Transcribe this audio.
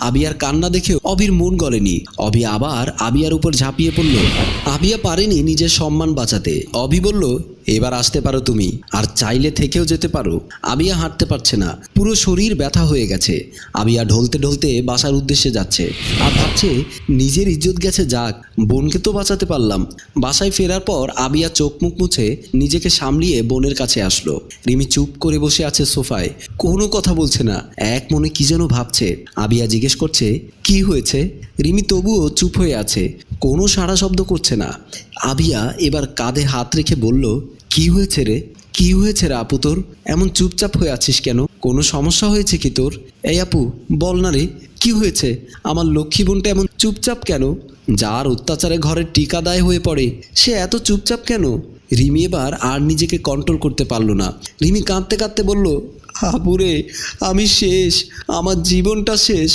আবিয়ার কান্না দেখে অবির মন গলেনি। অবি আবার আবিয়ার উপর ঝাঁপিয়ে পড়ল। আবিয়া পারেনি নিজের সম্মান বাঁচাতে। অবি বলল, এবার আসতে পারো তুমি, আর চাইলে থেকেও যেতে পারো। আবিয়া হাঁটতে পারছে না, পুরো শরীর ব্যথা হয়ে গেছে। আবিয়া ঢলতে ঢলতে বাসার উদ্দেশ্যে যাচ্ছে আর ভাবছে নিজের ইজ্জত গেছে যাক, বোনকে তো বাঁচাতে পারলাম। বাসায় ফেরার পর আবিয়া চোখ মুখ মুছে নিজেকে সামলিয়ে বোনের কাছে আসলো। রিমি চুপ করে বসে আছে সোফায়, কোনো কথা বলছে না, এক মনে কি যেন ভাবছে। আবিয়া জিজ্ঞেস করছে, কি হয়েছে? রিমি তবুও চুপ হয়ে আছে, কোনো সাড়া শব্দ করছে না। আবিয়া এবার কাঁধে হাত রেখে বলল, কি হয়েছে রে? কি হয়েছে রে আপু তোর? এমন চুপচাপ হয়ে আছিস কেন? কোনো সমস্যা হয়েছে কি তোর? এই আপু বল না রে, কি হয়েছে? আমার লক্ষ্মী বোনটা এমন চুপচাপ কেন? যার অত্যাচারে ঘরের টিকা দায় হয়ে পড়ে, সে এত চুপচাপ কেন? রিমি এবার আর নিজেকে কন্ট্রোল করতে পারল না। রিমি কাঁদতে কাঁদতে বলল, আপুরে আমি শেষ, আমার জীবনটা শেষ।